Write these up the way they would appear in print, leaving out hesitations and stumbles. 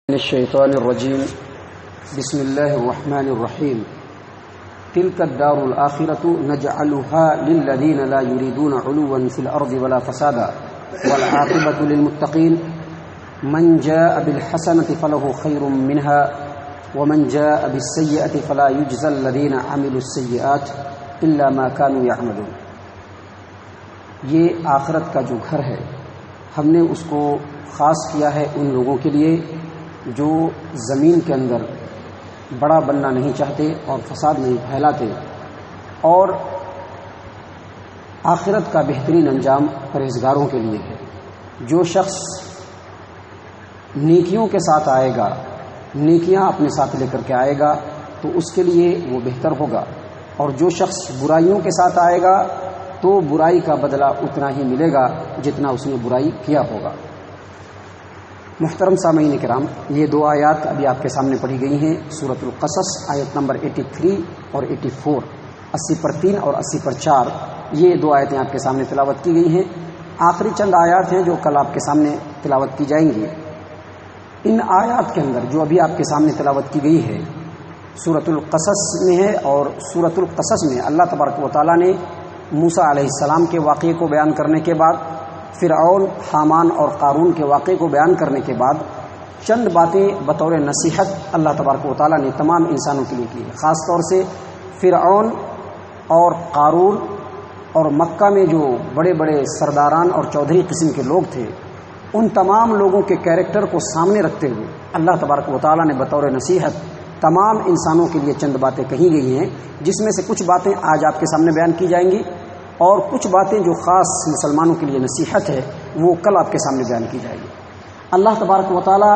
من الشيطان الرجيم بسم الله الرحمن الرحيم تلك الدار الآخرة نجعلها للذين لا يريدون علوا في الأرض ولا فسادا والعاقبة للمتقين من جاء بالحسنة فله خير منها ومن جاء بالسيئة فلا يجزى الذين عملوا السيئات إلا ما كانوا يعملون۔ یہ آخرت کا جو گھر ہے ہم نے اس کو خاص کیا ہے ان لوگوں کے لیے جو زمین کے اندر بڑا بننا نہیں چاہتے اور فساد نہیں پھیلاتے، اور آخرت کا بہترین انجام پرہیزگاروں کے لیے ہے۔ جو شخص نیکیوں کے ساتھ آئے گا، نیکیاں اپنے ساتھ لے کر کے آئے گا تو اس کے لیے وہ بہتر ہوگا، اور جو شخص برائیوں کے ساتھ آئے گا تو برائی کا بدلہ اتنا ہی ملے گا جتنا اس نے برائی کیا ہوگا۔ محترم سامعین کرام، یہ دو آیات ابھی آپ کے سامنے پڑھی گئی ہیں، سورۃ القصص آیت نمبر 83 اور 84، 80 پر 3 اور 80 پر 4، یہ دو آیتیں آپ کے سامنے تلاوت کی گئی ہیں۔ آخری چند آیات ہیں جو کل آپ کے سامنے تلاوت کی جائیں گی۔ ان آیات کے اندر جو ابھی آپ کے سامنے تلاوت کی گئی ہے سورۃ القصص میں ہے، اور سورۃ القصص میں اللہ تبارک و تعالیٰ نے موسیٰ علیہ السلام کے واقعے کو بیان کرنے کے بعد، فرعون، حامان اور قارون کے واقعے کو بیان کرنے کے بعد چند باتیں بطور نصیحت اللہ تبارک و تعالیٰ نے تمام انسانوں کے لیے کی ہے۔ خاص طور سے فرعون اور قارون اور مکہ میں جو بڑے بڑے سرداران اور چودھری قسم کے لوگ تھے، ان تمام لوگوں کے کیریکٹر کو سامنے رکھتے ہوئے اللہ تبارک و تعالیٰ نے بطور نصیحت تمام انسانوں کے لیے چند باتیں کہی گئی ہیں، جس میں سے کچھ باتیں آج آپ کے سامنے بیان کی جائیں گی، اور کچھ باتیں جو خاص مسلمانوں کے لیے نصیحت ہے وہ کل آپ کے سامنے بیان کی جائے گی۔ اللہ تبارک و تعالیٰ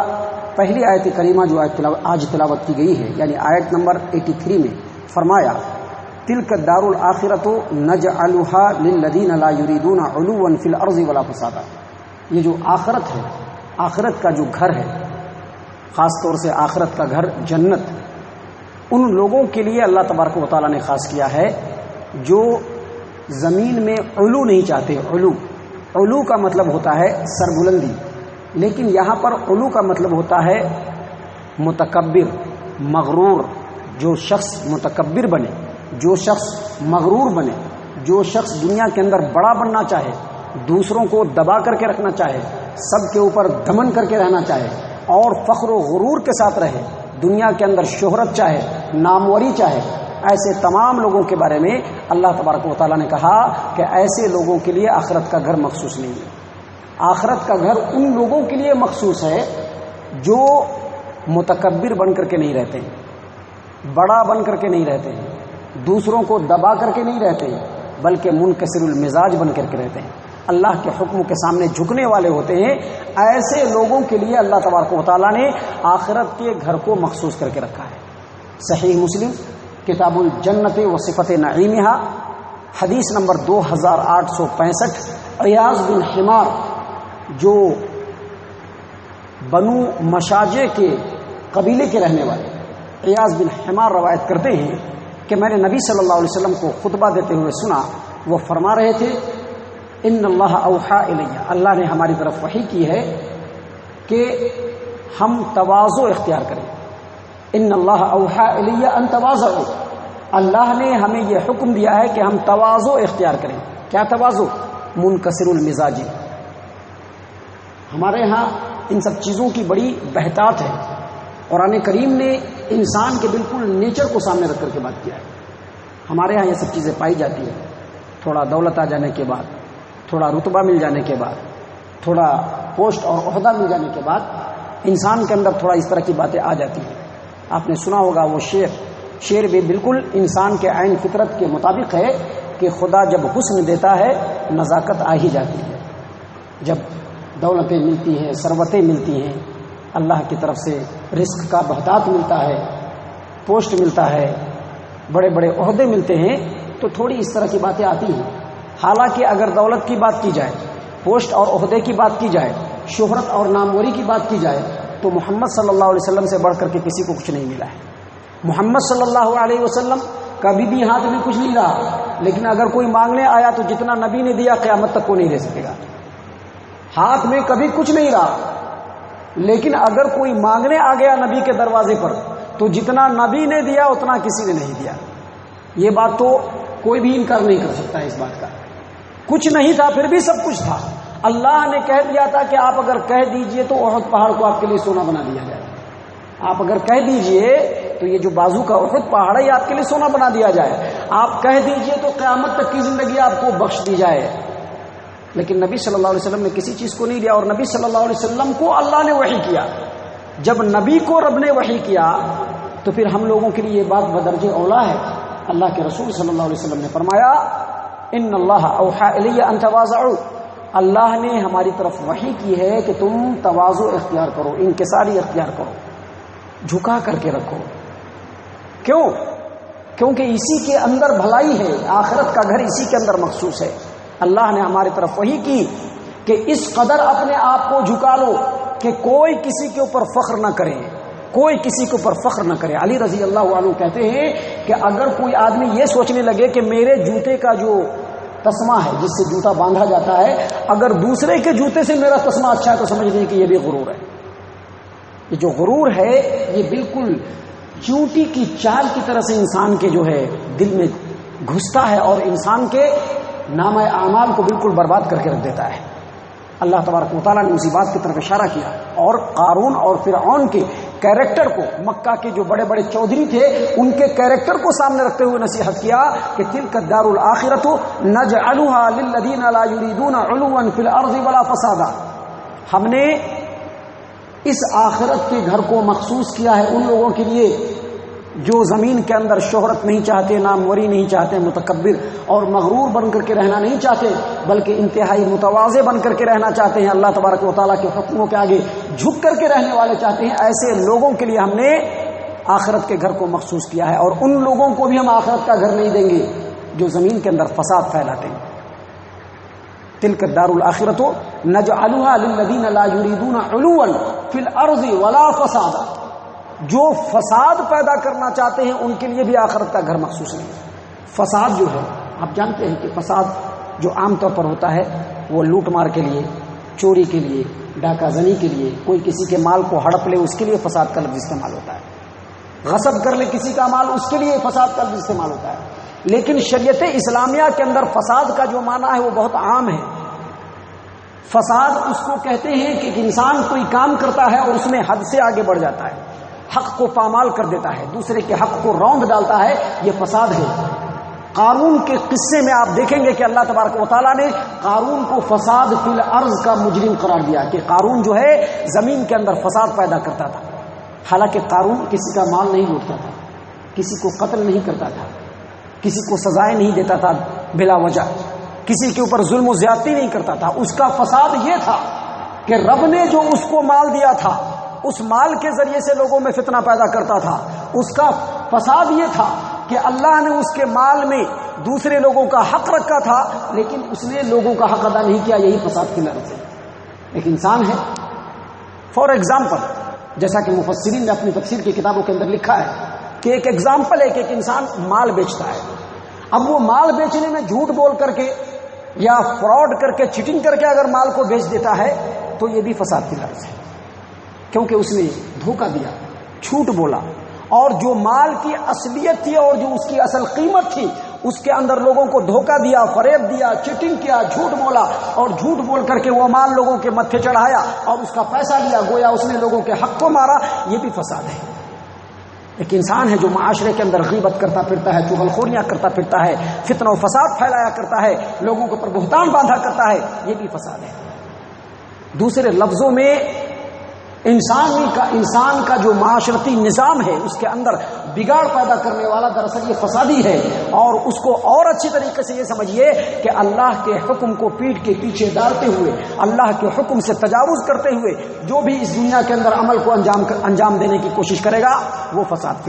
پہلی آیت کریمہ جو آج تلاوت کی گئی ہے، یعنی آیت نمبر 83 میں فرمایا، تلک الدار الآخرۃ نجعلها للذین لا یریدون علوا فی الارض ولا فسادا۔ یہ جو آخرت ہے، آخرت کا جو گھر ہے، خاص طور سے آخرت کا گھر جنت، ان لوگوں کے لیے اللہ تبارک و تعالیٰ نے خاص کیا ہے جو زمین میں علو نہیں چاہتے۔ علو کا مطلب ہوتا ہے سربلندی، لیکن یہاں پر علو کا مطلب ہوتا ہے متکبر، مغرور۔ جو شخص متکبر بنے، جو شخص مغرور بنے، جو شخص دنیا کے اندر بڑا بننا چاہے، دوسروں کو دبا کر کے رکھنا چاہے، سب کے اوپر دمن کر کے رہنا چاہے اور فخر و غرور کے ساتھ رہے، دنیا کے اندر شہرت چاہے، ناموری چاہے، ایسے تمام لوگوں کے بارے میں اللہ تبارک و تعالیٰ نے کہا کہ ایسے لوگوں کے لیے آخرت کا گھر مخصوص نہیں ہے۔ آخرت کا گھر ان لوگوں کے لیے مخصوص ہے جو متکبر بن کر کے نہیں رہتے ہیں، بڑا بن کر کے نہیں رہتے ہیں، دوسروں کو دبا کر کے نہیں رہتے ہیں، بلکہ منکسر المزاج بن کر کے رہتے ہیں، اللہ کے حکم کے سامنے جھکنے والے ہوتے ہیں۔ ایسے لوگوں کے لیے اللہ تبارک و تعالیٰ نے آخرت کے گھر کو مخصوص کر کے رکھا ہے۔ صحیح مسلم کتاب الجنت و صفت نعیمہا، حدیث نمبر 2865، عیاض بن حمار جو بنو مشاجے کے قبیلے کے رہنے والے عیاض بن حمار روایت کرتے ہیں کہ میں نے نبی صلی اللہ علیہ وسلم کو خطبہ دیتے ہوئے سنا، وہ فرما رہے تھے، ان اللہ اوحا الیہ، اللہ نے ہماری طرف وحی کی ہے کہ ہم تواضع اختیار کریں۔ ان اللہ اوحا الیہ ان تواضعوا، اللہ نے ہمیں یہ حکم دیا ہے کہ ہم تواضع اختیار کریں۔ کیا تواضع؟ منکسر المزاج۔ ہمارے ہاں ان سب چیزوں کی بڑی بہتات ہے۔ قرآن کریم نے انسان کے بالکل نیچر کو سامنے رکھ کر کے بات کیا ہے۔ ہمارے ہاں یہ سب چیزیں پائی جاتی ہیں، تھوڑا دولت آ جانے کے بعد، تھوڑا رتبہ مل جانے کے بعد، تھوڑا پوسٹ اور عہدہ مل جانے کے بعد انسان کے اندر تھوڑا اس طرح کی باتیں آ جاتی ہیں۔ آپ نے سنا ہوگا وہ شعر بھی بالکل انسان کے عین فطرت کے مطابق ہے کہ خدا جب حسن دیتا ہے نزاکت آ ہی جاتی ہے۔ جب دولتیں ملتی ہیں، ثروتیں ملتی ہیں، اللہ کی طرف سے رزق کا بہتات ملتا ہے، پوسٹ ملتا ہے، بڑے بڑے عہدے ملتے ہیں، تو تھوڑی اس طرح کی باتیں آتی ہیں۔ حالانکہ اگر دولت کی بات کی جائے، پوسٹ اور عہدے کی بات کی جائے، شہرت اور ناموری کی بات کی جائے، تو محمد صلی اللہ علیہ وسلم سے بڑھ کر کے کسی کو کچھ نہیں ملا ہے۔ محمد صلی اللہ علیہ وسلم کبھی بھی ہاتھ میں کچھ نہیں رہا، لیکن اگر کوئی مانگنے آیا تو جتنا نبی نے دیا قیامت تک کو نہیں دے سکے گا۔ ہاتھ میں کبھی کچھ نہیں رہا، لیکن اگر کوئی مانگنے آ گیا نبی کے دروازے پر تو جتنا نبی نے دیا اتنا کسی نے نہیں دیا. یہ بات تو کوئی بھی انکار نہیں کر سکتا ہے اس بات کا. کچھ نہیں تھا پھر بھی سب کچھ تھا. اللہ نے کہہ دیا تھا کہ آپ اگر کہہ دیجئے تو احد پہاڑ کو آپ کے لیے سونا بنا دیا جائے. آپ اگر کہہ دیجئے تو یہ جو بازو کا احد پہاڑ ہے یہ آپ کے لیے سونا بنا دیا جائے. آپ کہہ دیجئے تو قیامت تک کی زندگی آپ کو بخش دی جائے. لیکن نبی صلی اللہ علیہ وسلم نے کسی چیز کو نہیں دیا. اور نبی صلی اللہ علیہ وسلم کو اللہ نے وحی کیا. جب نبی کو رب نے وحی کیا تو پھر ہم لوگوں کے لیے یہ بات بدرجہ اولا ہے. اللہ کے رسول صلی اللہ علیہ وسلم نے فرمایا ان اللہ اوحى الی ان تواضعوا. اللہ نے ہماری طرف وحی کی ہے کہ تم تواضع اختیار کرو, انکساری اختیار کرو, جھکا کر کے رکھو. کیوں؟ کیونکہ اسی کے اندر بھلائی ہے. آخرت کا گھر اسی کے اندر مخصوص ہے. اللہ نے ہماری طرف وحی کی کہ اس قدر اپنے آپ کو جھکا لو کہ کوئی کسی کے اوپر فخر نہ کرے, کوئی کسی کے اوپر فخر نہ کرے. علی رضی اللہ عنہ کہتے ہیں کہ اگر کوئی آدمی یہ سوچنے لگے کہ میرے جوتے کا جو تسمہ ہے جس سے جوتا باندھا جاتا ہے اگر دوسرے کے جوتے سے میرا تسمہ اچھا ہے تو سمجھ لیں کہ یہ بھی غرور ہے. یہ جو غرور ہے یہ بالکل چونٹی کی چال کی طرح سے انسان کے جو ہے دل میں گھستا ہے اور انسان کے نامہ اعمال کو بالکل برباد کر کے رکھ دیتا ہے. اللہ تبارک و تعالیٰ نے اسی بات کی طرف اشارہ کیا اور قارون اور فرعون کے کیریکٹر کو, مکہ کے جو بڑے بڑے چودھری تھے ان کے کیریکٹر کو سامنے رکھتے ہوئے نصیحت کیا کہ تلک الدار الآخرۃ نجعلها للذین لا یریدون علوا فی الارض ولا فسادا. ہم نے اس آخرت کے گھر کو مخصوص کیا ہے ان لوگوں کے لیے جو زمین کے اندر شہرت نہیں چاہتے, ناموری نہیں چاہتے, متکبر اور مغرور بن کر کے رہنا نہیں چاہتے بلکہ انتہائی متواضع بن کر کے رہنا چاہتے ہیں. اللہ تبارک و تعالیٰ کے حکموں کے آگے جھک کر کے رہنے والے چاہتے ہیں. ایسے لوگوں کے لیے ہم نے آخرت کے گھر کو مخصوص کیا ہے. اور ان لوگوں کو بھی ہم آخرت کا گھر نہیں دیں گے جو زمین کے اندر فساد پھیلاتے ہیں. تلک الدار الآخرۃ نجعلها للذین لا یریدون علوا فی الارض ولا فسادا. جو فساد پیدا کرنا چاہتے ہیں ان کے لیے بھی آخرت کا گھر مخصوص نہیں. فساد جو ہے آپ جانتے ہیں کہ فساد جو عام طور پر ہوتا ہے وہ لوٹ مار کے لیے, چوری کے لیے, ڈاکہ زنی کے لیے, کوئی کسی کے مال کو ہڑپ لے اس کے لیے فساد کا لفظ استعمال ہوتا ہے, غصب کر لے کسی کا مال اس کے لیے فساد کا لفظ استعمال ہوتا ہے. لیکن شریعت اسلامیہ کے اندر فساد کا جو معنی ہے وہ بہت عام ہے. فساد اس کو کہتے ہیں کہ انسان کوئی کام کرتا ہے اور اس میں حد سے آگے بڑھ جاتا ہے, حق کو پامال کر دیتا ہے, دوسرے کے حق کو روند ڈالتا ہے, یہ فساد ہے. قارون کے قصے میں آپ دیکھیں گے کہ اللہ تبارک و تعالیٰ نے قارون کو فساد فی الارض کا مجرم قرار دیا کہ قارون جو ہے زمین کے اندر فساد پیدا کرتا تھا. حالانکہ قارون کسی کا مال نہیں لوٹتا تھا, کسی کو قتل نہیں کرتا تھا, کسی کو سزائیں نہیں دیتا تھا بلا وجہ, کسی کے اوپر ظلم و زیادتی نہیں کرتا تھا. اس کا فساد یہ تھا کہ رب نے جو اس کو مال دیا تھا اس مال کے ذریعے سے لوگوں میں فتنہ پیدا کرتا تھا. اس کا فساد یہ تھا کہ اللہ نے اس کے مال میں دوسرے لوگوں کا حق رکھا تھا لیکن اس نے لوگوں کا حق ادا نہیں کیا. یہی فساد کی لڑ سے ایک انسان ہے. فار ایگزامپل جیسا کہ مفسرین نے اپنی تفسیر کی کتابوں کے اندر لکھا ہے کہ ایک ایگزامپل ہے کہ ایک انسان مال بیچتا ہے. اب وہ مال بیچنے میں جھوٹ بول کر کے یا فراڈ کر کے, چیٹنگ کر کے اگر مال کو بیچ دیتا ہے تو یہ بھی فساد کی لڑ ہے, کیونکہ اس نے دھوکہ دیا, جھوٹ بولا, اور جو مال کی اصلیت تھی اور جو اس کی اصل قیمت تھی اس کے اندر لوگوں کو دھوکہ دیا, فریب دیا, چیٹنگ کیا, جھوٹ بولا اور جھوٹ بول کر کے وہ مال لوگوں کے متھے چڑھایا اور اس کا پیسہ لیا, گویا اس نے لوگوں کے حق کو مارا. یہ بھی فساد ہے. ایک انسان ہے جو معاشرے کے اندر غیبت کرتا پھرتا ہے, چغلخوریاں کرتا پھرتا ہے, فتنہ و فساد پھیلایا کرتا ہے, لوگوں کے اوپر بہتان باندھا کرتا ہے, یہ بھی فساد ہے. دوسرے لفظوں میں انسان کا جو معاشرتی نظام ہے اس کے اندر بگاڑ پیدا کرنے والا دراصل یہ فسادی ہے. اور اس کو اور اچھی طریقے سے یہ سمجھیے کہ اللہ کے حکم کو پیٹھ کے پیچھے ڈالتے ہوئے, اللہ کے حکم سے تجاوز کرتے ہوئے جو بھی اس دنیا کے اندر عمل کو انجام دینے کی کوشش کرے گا وہ فساد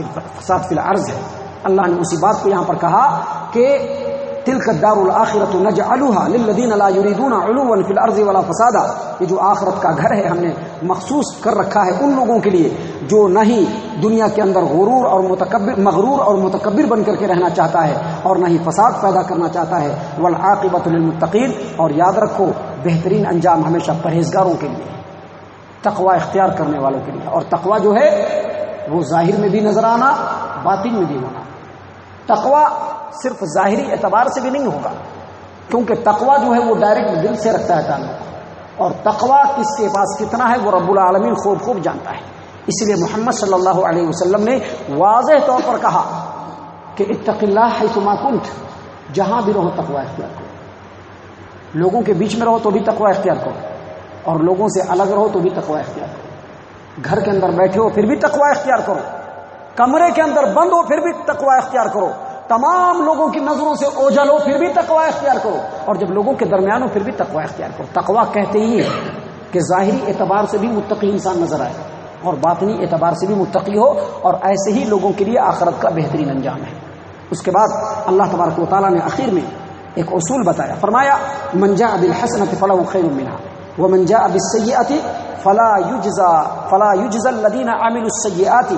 فی الارض ہے. اللہ نے اسی بات کو یہاں پر کہا کہ تلک الدار الآخرۃ نجعلها للذین لا یریدون علوا فی الارض ولا فسادا. یہ جو آخرت کا گھر ہے ہم نے مخصوص کر رکھا ہے ان لوگوں کے لیے جو نہ ہی دنیا کے اندر مغرور اور متکبر بن کر کے رہنا چاہتا ہے اور نہ ہی فساد پیدا کرنا چاہتا ہے. والعاقبۃ للمتقین, اور یاد رکھو بہترین انجام ہمیشہ پرہیزگاروں کے لیے. تقوی اختیار کرنے والوں کے لیے. اور تقوی جو ہے وہ ظاہر میں بھی نظر آنا، باطن میں بھی ہونا. تقوی صرف ظاہری اعتبار سے بھی نہیں ہوگا، کیونکہ تقوی جو ہے وہ ڈائریکٹ دل سے رکھتا ہے تعلق، اور تقوی کس کے پاس کتنا ہے وہ رب العالمین خوب جانتا ہے. اس لیے محمد صلی اللہ علیہ وسلم نے واضح طور پر کہا کہ اتق اللہ حیثما کنت، جہاں بھی رہو تقوی اختیار کرو. لوگوں کے بیچ میں رہو تو بھی تقوی اختیار کرو، اور لوگوں سے الگ رہو تو بھی تقوی اختیار کرو. گھر کے اندر بیٹھے ہو پھر بھی تقوی اختیار کرو، کمرے کے اندر بند ہو پھر بھی تقوی اختیار کرو، تمام لوگوں کی نظروں سے اوجھل ہو پھر بھی تقوی اختیار کرو، اور جب لوگوں کے درمیان ہو پھر بھی تقوی اختیار کرو. تقوی کہتے ہی ہے کہ ظاہری اعتبار سے بھی متقی انسان نظر آئے اور باطنی اعتبار سے بھی متقی ہو، اور ایسے ہی لوگوں کے لیے آخرت کا بہترین انجام ہے. اس کے بعد اللہ تبارک و تعالیٰ نے آخر میں ایک اصول بتایا، فرمایا من جاء بالحسنۃ فلہ خیر منہا ومن جاء بالسیئۃ فلا یجزى الذین عملوا السیئات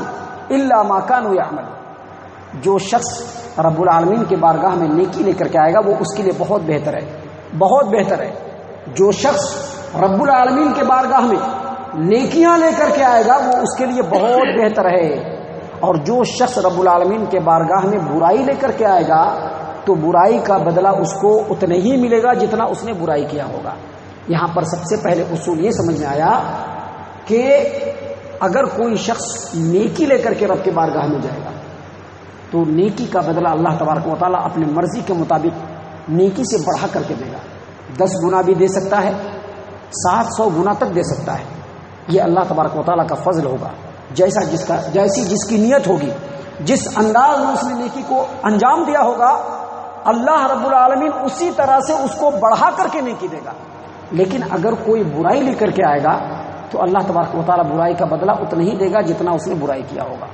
الا ما كانوا يعملون. جو شخص رب العالمین کے بارگاہ میں نیکی لے کر کے آئے گا وہ اس کے لیے بہت بہتر ہے، بہت بہتر ہے. جو شخص رب العالمین کے بارگاہ میں نیکیاں لے کر کے آئے گا وہ اس کے لیے بہت بہتر ہے. اور جو شخص رب العالمین کے بارگاہ میں برائی لے کر کے آئے گا تو برائی کا بدلہ اس کو اتنا ہی ملے گا جتنا اس نے برائی کیا ہوگا. یہاں پر سب سے پہلے اصول یہ سمجھ میں آیا کہ اگر کوئی شخص نیکی لے کر کے رب کے بارگاہ میں جائے گا تو نیکی کا بدلہ اللہ تبارک و تعالیٰ اپنی مرضی کے مطابق نیکی سے بڑھا کر کے دے گا. 10 گنا بھی دے سکتا ہے، 700 گنا تک دے سکتا ہے. یہ اللہ تبارک و تعالیٰ کا فضل ہوگا. جیسی جس کی نیت ہوگی، جس انداز میں اس نے نیکی کو انجام دیا ہوگا، اللہ رب العالمین اسی طرح سے اس کو بڑھا کر کے نیکی دے گا. لیکن اگر کوئی برائی لے کر کے آئے گا تو اللہ تبارک و تعالیٰ برائی کا بدلہ اتنا ہی دے گا جتنا اس نے برائی کیا ہوگا.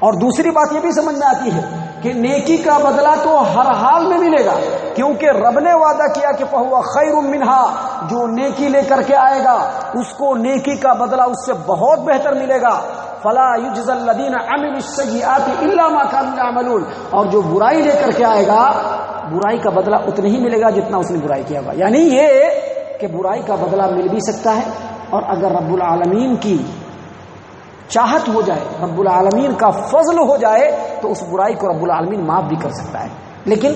اور دوسری بات یہ بھی سمجھ میں آتی ہے کہ نیکی کا بدلہ تو ہر حال میں ملے گا، کیونکہ رب نے وعدہ کیا کہ فَهُوَ خَيْرٌ مِّنْهَا، جو نیکی لے کر کے آئے گا اس کو نیکی کا بدلہ اس سے بہت بہتر ملے گا. فَلَا يُجْزَى الَّذِينَ عَمِلُوا السَّيِّئَاتِ إِلَّا مَا كَانُوا يَعْمَلُونَ. اور جو برائی لے کر کے آئے گا برائی کا بدلہ اتنا ہی ملے گا جتنا اس نے برائی کیا ہوگا. یعنی یہ کہ برائی کا بدلہ مل بھی سکتا ہے، اور اگر رب العالمین کی چاہت ہو جائے، رب العالمین کا فضل ہو جائے تو اس برائی کو رب العالمین معاف بھی کر سکتا ہے. لیکن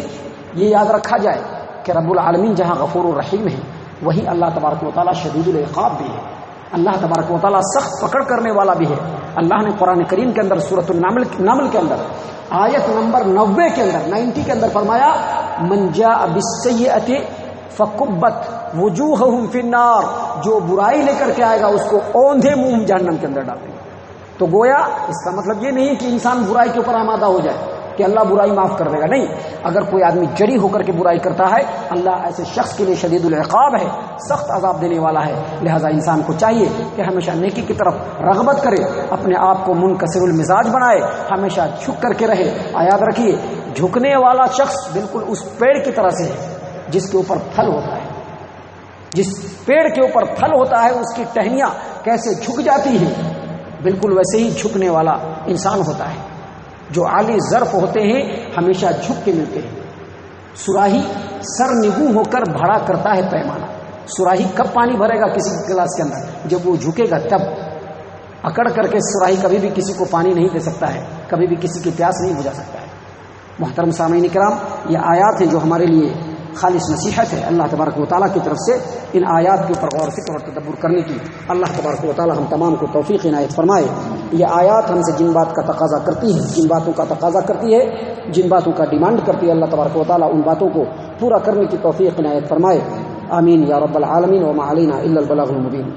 یہ یاد رکھا جائے کہ رب العالمین جہاں غفور الرحیم ہے وہی اللہ تبارک و تعالیٰ شدید العقاب بھی ہے. اللہ تبارک و تعالیٰ سخت پکڑ کرنے والا بھی ہے. اللہ نے قرآن کریم کے اندر سورۃ النمل کے اندر آیت نمبر 90 کے اندر 90 کے اندر فرمایا من جاء بالسیئۃ فکبت وجوہہم فی النار. جو برائی لے کر کے آئے گا اس کو اوندھے منہ جہنم کے اندر ڈالیں گے. تو گویا اس کا مطلب یہ نہیں کہ انسان برائی کے اوپر آمادہ ہو جائے کہ اللہ برائی معاف کر دے گا. نہیں، اگر کوئی آدمی جری ہو کر کے برائی کرتا ہے اللہ ایسے شخص کے لیے شدید العقاب ہے، سخت عذاب دینے والا ہے. لہذا انسان کو چاہیے کہ ہمیشہ نیکی کی طرف رغبت کرے، اپنے آپ کو منکسر المزاج بنائے، ہمیشہ جھک کر کے رہے. یاد رکھیے جھکنے والا شخص بالکل اس پیڑ کی طرح سے ہے جس کے اوپر پھل ہوتا ہے. جس پیڑ کے اوپر پھل ہوتا ہے اس کی ٹہنیاں کیسے جھک جاتی ہیں، بالکل ویسے ہی جھکنے والا انسان ہوتا ہے. جو عالی ظرف ہوتے ہیں ہمیشہ جھک کے ملتے ہیں. سراہی سر نگوں ہو کر بھرا کرتا ہے پیمانہ. سراہی کب پانی بھرے گا کسی گلاس کے اندر؟ جب وہ جھکے گا تب. اکڑ کر کے سراہی کبھی بھی کسی کو پانی نہیں دے سکتا ہے، کبھی بھی کسی کی پیاس نہیں بجھا سکتا ہے. محترم سامعین کرام، یہ آیات ہیں جو ہمارے لیے خالص نصیحت ہے اللہ تبارک و تعالیٰ کی طرف سے. ان آیات کے اوپر غور و فکر اور تدبر کرنے کی اللہ تبارک و تعالیٰ ہم تمام کو توفیق عنایت فرمائے. یہ آیات ہم سے جن بات کا تقاضا کرتی ہے، جن باتوں کا تقاضا کرتی ہے، جن باتوں کا ڈیمانڈ کرتی ہے، اللہ تبارک و تعالیٰ ان باتوں کو پورا کرنے کی توفیق عنایت فرمائے. آمین یا رب العالمین. وما علینا الا البلاغ المبین.